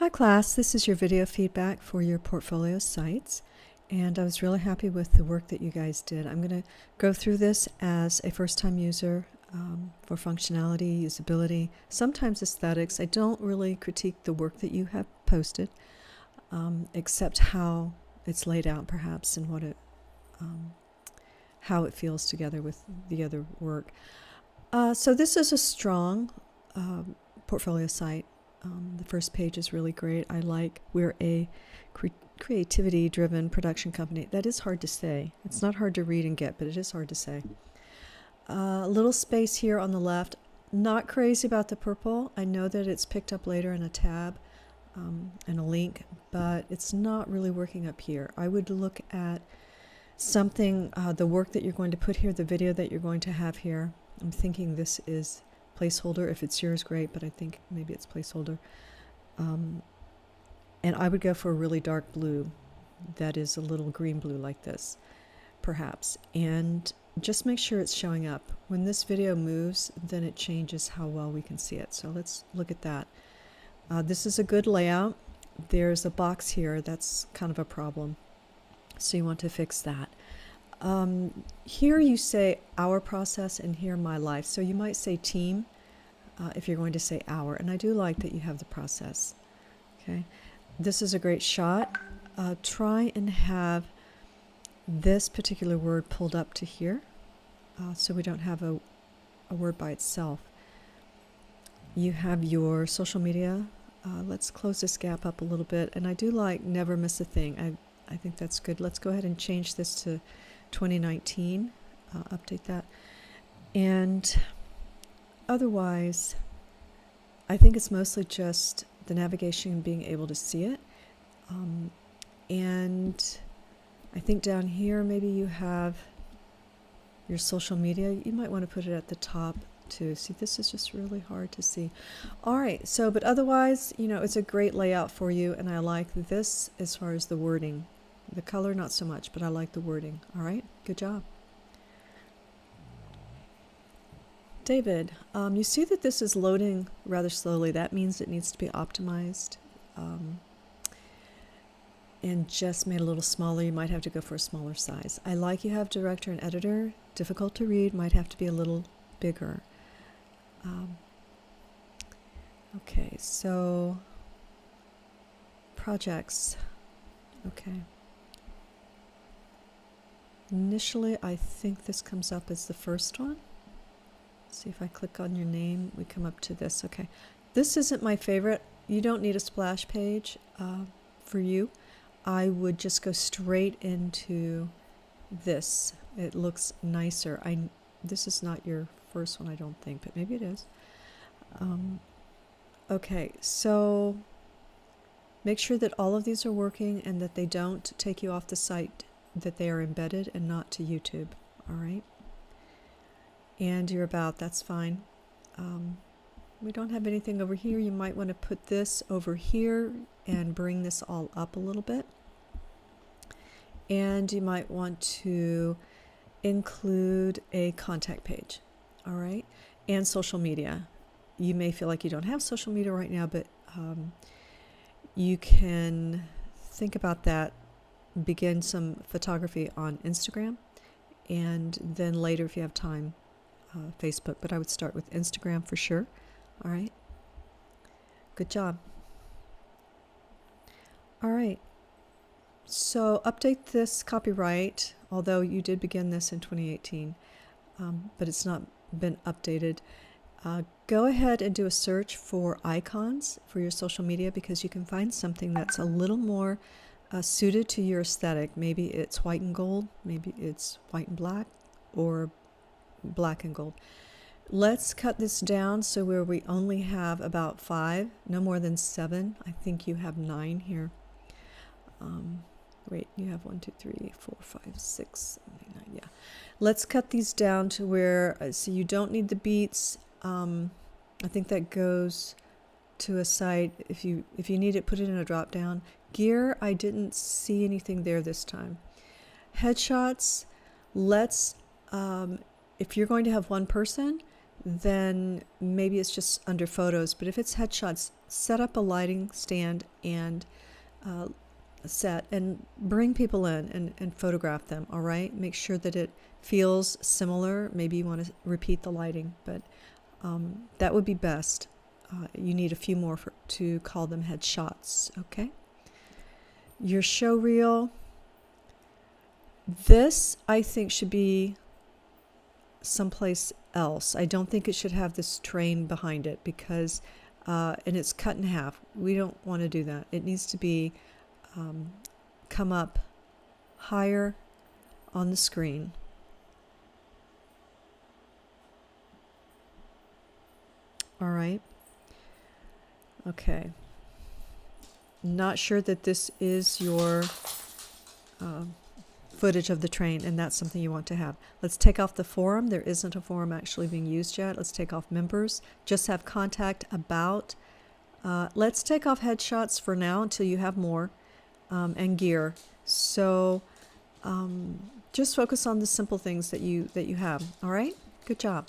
Hi class, this is your video feedback for your portfolio sites, and I was really happy with the work that you guys did. I'm going to go through this as a first-time user for functionality, usability, sometimes aesthetics. I don't really critique the work that you have posted, except how it's laid out perhaps and what how it feels together with the other work. So this is a strong portfolio site. The first page is really great. We're a creativity-driven production company. That is hard to say. It's not hard to read and get, but it is hard to say. A little space here on the left. Not crazy about the purple. I know that it's picked up later in a tab and a link, but it's not really working up here. I would look at something, the work that you're going to put here, the video that you're going to have here. I'm thinking this is placeholder. If it's yours, great, but I think maybe it's placeholder. And I would go for a really dark blue that is a little green blue like this, perhaps. And just make sure it's showing up. When this video moves, then it changes how well we can see it. So let's look at that. This is a good layout. There's a box here that's kind of a problem. So you want to fix that. Here you say our process and here my life. So you might say team if you're going to say our. And I do like that you have the process. Okay, this is a great shot. Try and have this particular word pulled up to here so we don't have a word by itself. You have your social media. Let's close this gap up a little bit. And I do like never miss a thing. I think that's good. Let's go ahead and change this to 2019. Update that. And otherwise, I think it's mostly just the navigation and being able to see it. And I think down here maybe you have your social media. You might want to put it at the top too. See, this is just really hard to see. All right, so but otherwise, you know, it's a great layout for you, and I like this as far as the wording. The color, not so much, but I like the wording. All right, good job. David, you see that this is loading rather slowly. That means it needs to be optimized and just made a little smaller. You might have to go for a smaller size. I like you have director and editor. Difficult to read, might have to be a little bigger. Okay, so projects. Okay. Initially, I think this comes up as the first one. See if I click on your name, we come up to this. Okay, this isn't my favorite. You don't need a splash page for you. I would just go straight into this. It looks nicer. This is not your first one, I don't think, but maybe it is. Okay, so make sure that all of these are working and that they don't take you off the site, that they are embedded and not to YouTube. All right. And you're about, that's fine. We don't have anything over here. You might want to put this over here and bring this all up a little bit. And you might want to include a contact page. All right. And social media. You may feel like you don't have social media right now, but you can think about that. Begin some photography on Instagram, and then later, if you have time, Facebook. But I would start with Instagram for sure. All right. Good job. All right. So update this copyright, although you did begin this in 2018, but it's not been updated. Go ahead and do a search for icons for your social media because you can find something that's a little more suited to your aesthetic. Maybe it's white and gold, maybe it's white and black, or black and gold. Let's cut this down so where we only have about 5, no more than 7. I think you have 9 here. Wait, you have 1, 2, 3, 4, 5, 6, 7, 8, 9. Yeah. Let's cut these down to where, so you don't need the beats. I think that goes to a site. If you need it, put it in a drop down. Gear, I didn't see anything there this time. Headshots, let's, if you're going to have one person, then maybe it's just under photos. But if it's headshots, set up a lighting stand and set and bring people in and photograph them, all right? Make sure that it feels similar. Maybe you want to repeat the lighting, but that would be best. You need a few more to call them headshots, okay? Your show reel, this I think should be someplace else. I don't think it should have this train behind it because, and it's cut in half. We don't want to do that. It needs to be come up higher on the screen. All right. Okay. Not sure that this is your footage of the train, and that's something you want to have. Let's take off the forum. There isn't a forum actually being used yet. Let's take off members. Just have contact about. Let's take off headshots for now until you have more, and gear. So just focus on the simple things that you have. All right? Good job.